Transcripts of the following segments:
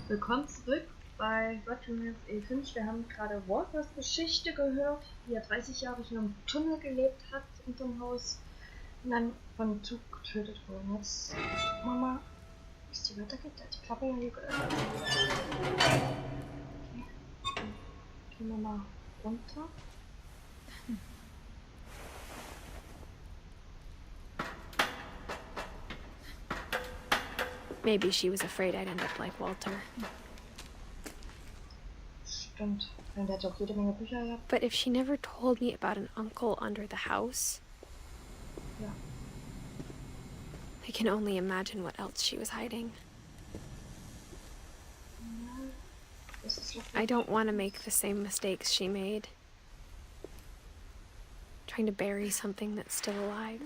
Willkommen zurück bei Finch. Wir haben gerade Walters Geschichte gehört, wie er 30 Jahre in einem Tunnel gelebt hat, unterm Haus, und dann von Zug getötet wurde. Jetzt, Mama, bis die weitergeht, da hat die Klappe ja hier geöffnet. Okay. Gehen wir mal runter. Maybe she was afraid I'd end up like Walter. Stimmt. Und der hat auch jede Menge Bücher gehabt. But if she never told me about an uncle under the house, Ja. I can only imagine what else she was hiding. I don't want to make the same mistakes she made. Trying to bury something that's still alive.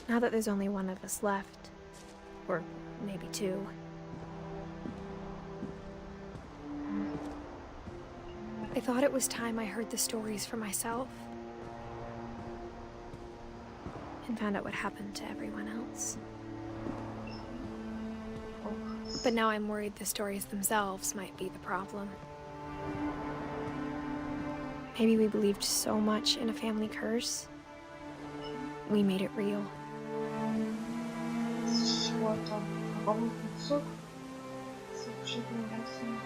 Now that there's only one of us left, or maybe two, I thought it was time I heard the stories for myself and found out what happened to everyone else. But now I'm worried the stories themselves might be the problem. Maybe we believed so much in a family curse, we made it real. Warum Zug? So bestimmt den ganzen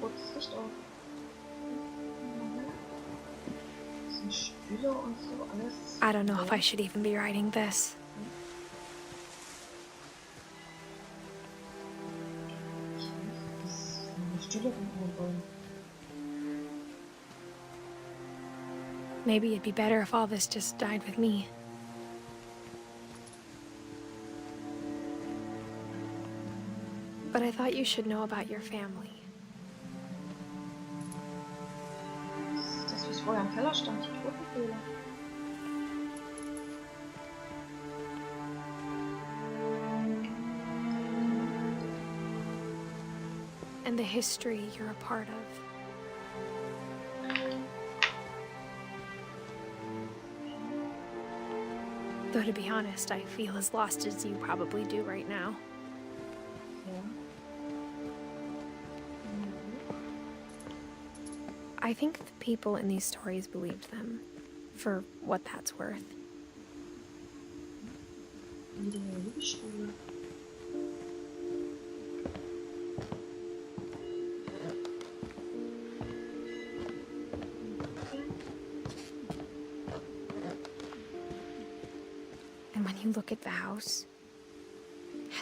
rotes Licht auf. Das sind Stühle und so alles. I don't know if I should even be writing this. Maybe it'd be better if all this just died with me. But I thought you should know about your family. Das, was vorher im Keller stand, die Totenfehler. And the history you're a part of. Though to be honest, I feel as lost as you probably do right now. Ja. I think the people in these stories believed them, for what that's worth. Jede Menge Liebeschule. And when you look at the house,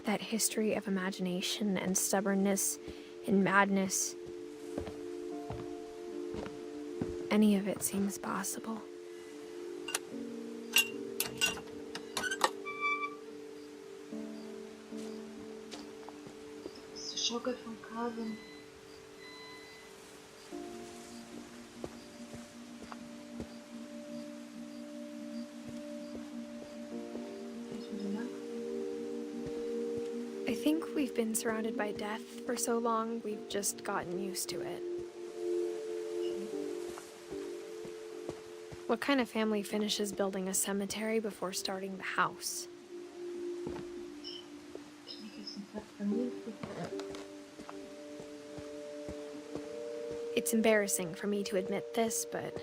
that history of imagination and stubbornness and madness, any of it seems possible. Das ist die Schaukel von Carvin. I think we've been surrounded by death for so long, we've just gotten used to it. What kind of family finishes building a cemetery before starting the house? It's embarrassing for me to admit this, but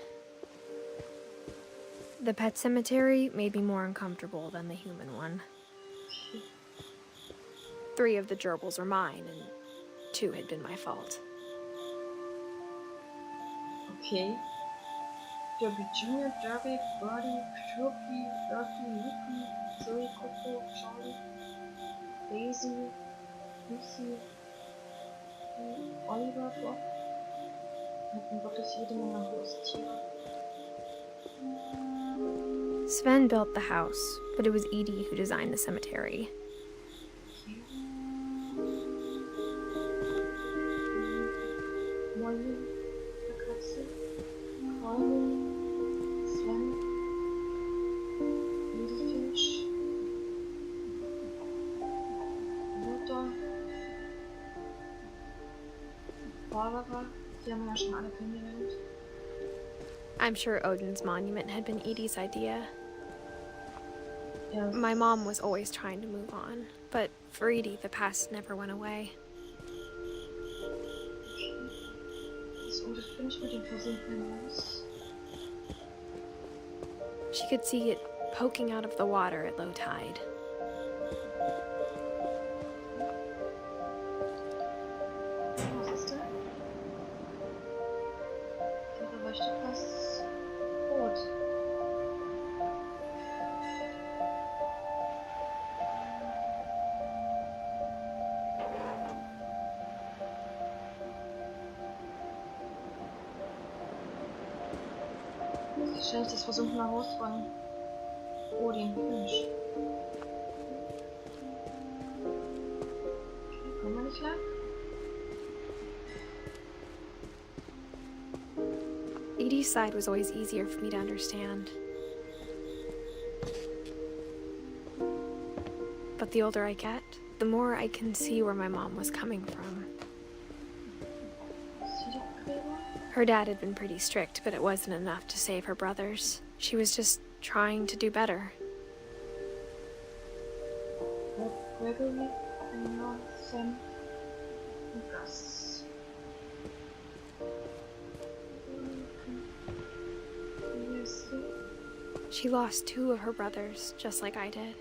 the pet cemetery made me more uncomfortable than the human one. 3 of the gerbils are mine, and 2 had been my fault. Okay. Derby Junior, Derby, Birdie, Shirky, Bertie, Lucky, Zoe, Coco, Charlie, Daisy, Lucy, Oliver, Bob. Und Gottes jede Menge Haustiere. Sven built the house, but it was Edith who designed the cemetery. Molly, der Katze, Carmen, Sven, Edith Finch, Mutter, Barbara, die haben wir ja schon alle kennengelernt. I'm sure Odin's monument had been Edie's idea. Yes. My mom was always trying to move on, but for Edie, the past never went away. Das Edith Finch mit dem versunkenen Haus. She could see it poking out of the water at low tide. Was ist da? Da leuchtet was rot. Wahrscheinlich das versunkene Haus von Odin Finch. Okay, kommen wir nicht lang? Edie's side was always easier for me to understand. But the older I get, the more I can see where my mom was coming from. Her dad had been pretty strict, but it wasn't enough to save her brothers. She was just trying to do better. Gregory, Noah, Sam, und Gus. She lost 2 of her brothers, just like I did.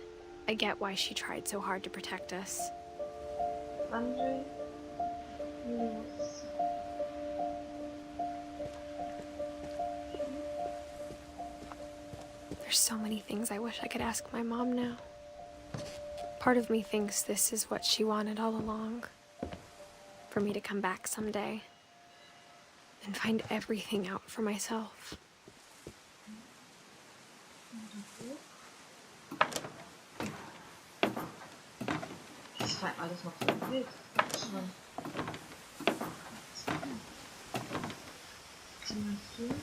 I get why she tried so hard to protect us. Andre, Julius. There's so many things I wish I could ask my mom now. Part of me thinks this is what she wanted all along. For me to come back someday and find everything out for myself. Das war alles noch so wild. Schon. Ziemlich viel.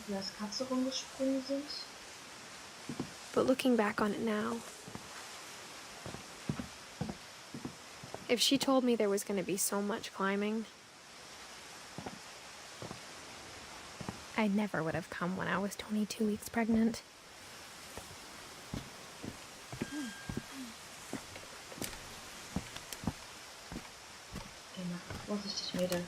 Wie als Katze rumgesprungen sind. But looking back on it now, if she told me there was going to be so much climbing, I never would have come when I was 22 weeks pregnant. Okay, mach vorsichtig, Mädel.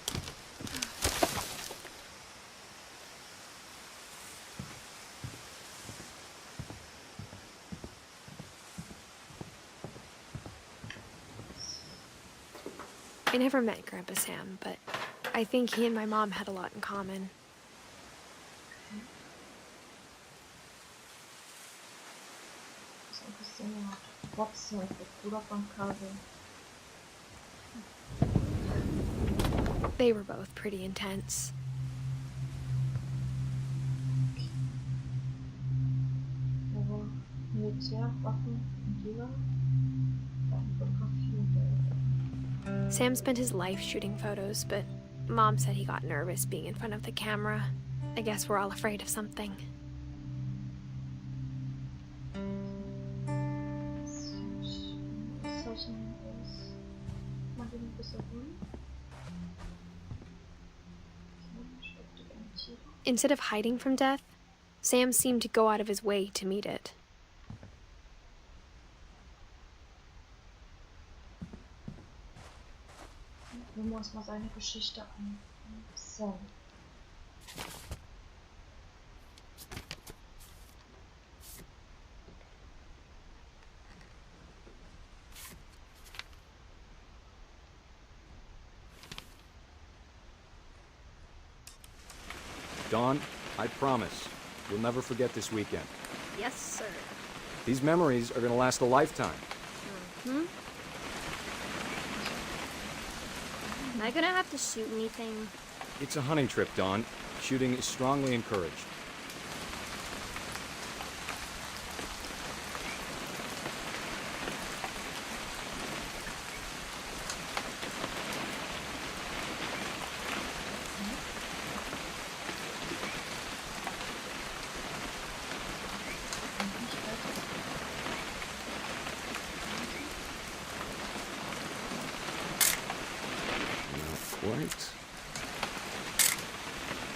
I never met Grandpa Sam, but I think he and my mom had a lot in common. So ein bisschen Boxen und der Bruder von Kabel. They were both pretty intense. Also Militär, Waffen und Jäger. Fotografie und Sam spent his life shooting photos, but Mom said he got nervous being in front of the camera. I guess we're all afraid of something. Instead of hiding from death, Sam seemed to go out of his way to meet it. Hören wir uns mal seine Geschichte an. So. Dawn, I promise, we'll never forget this weekend. Yes, sir. These memories are gonna last a lifetime. Am I gonna have to shoot anything? It's a hunting trip, Dawn. Shooting is strongly encouraged. Quite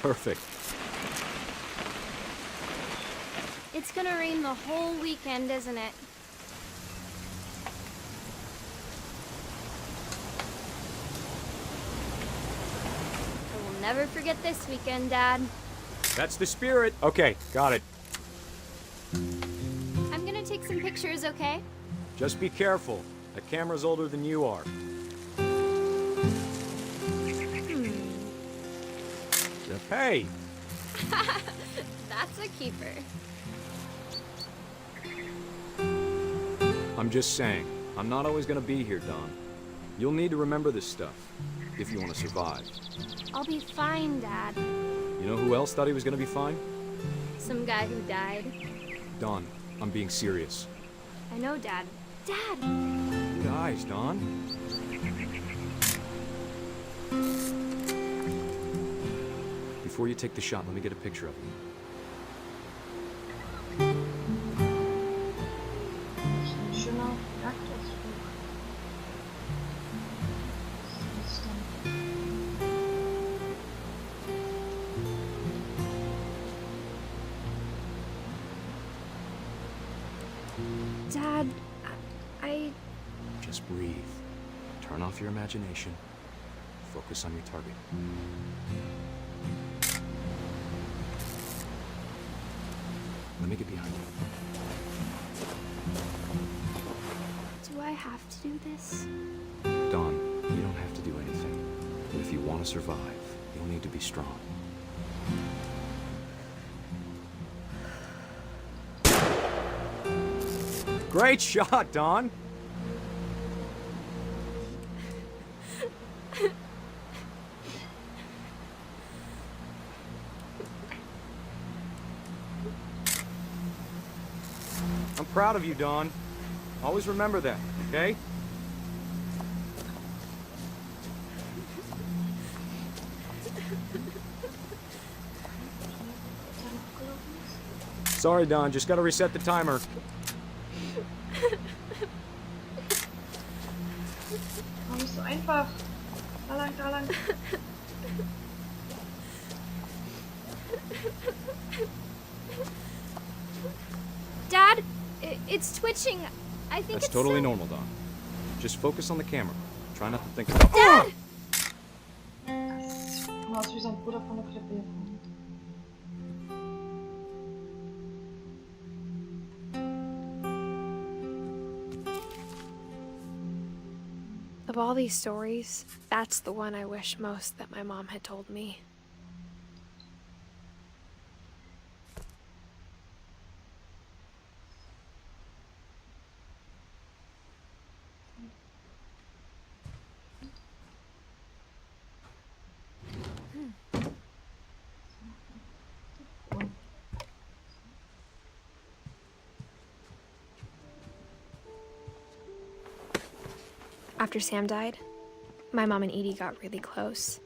Perfect. It's gonna rain the whole weekend, isn't it? I will never forget this weekend, Dad. That's the spirit. Okay, got it. I'm gonna take some pictures, okay? Just be careful. That camera's older than you are. Hey! That's a keeper. I'm just saying, I'm not always gonna be here, Don. You'll need to remember this stuff, if you want to survive. I'll be fine, Dad. You know who else thought he was gonna be fine? Some guy who died. Don, I'm being serious. I know, Dad. Dad! Good eyes, Don. Before you take the shot, let me get a picture of you. Schöner Jagdausflug. Was ist denn? Dad, I... Just breathe. Turn off your imagination. Focus on your target. Let me get behind you. Do I have to do this? Don, you don't have to do anything. But if you want to survive, you'll need to be strong. Great shot, Don! I'm proud of you, Don. Always remember that, okay? Sorry, Don. Just gotta reset the timer. War nicht so einfach. Da lang, da lang. Dad, it's twitching. I think That's it's totally so... normal, Don. Just focus on the camera. Try not to think about... Dad! War aus wie sein Bruder von der Klippe gefallen. Of all these stories, that's the one I wish most that my mom had told me. After Sam died, my mom and Edie got really close.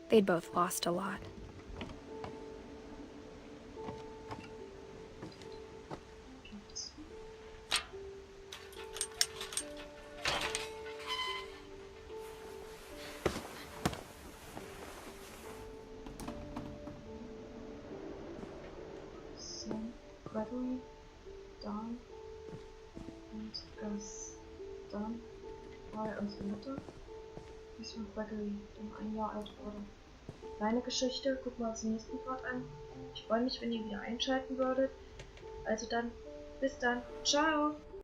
They'd both lost a lot. Sam, Gregory, Don und Gus. Don war unsere Mutter. Dies von Gregory, der 1 Jahr alt wurde. Deine Geschichte gucken wir uns im nächsten Part an. Ich freue mich, wenn ihr wieder einschalten würdet. Also dann, bis dann. Ciao!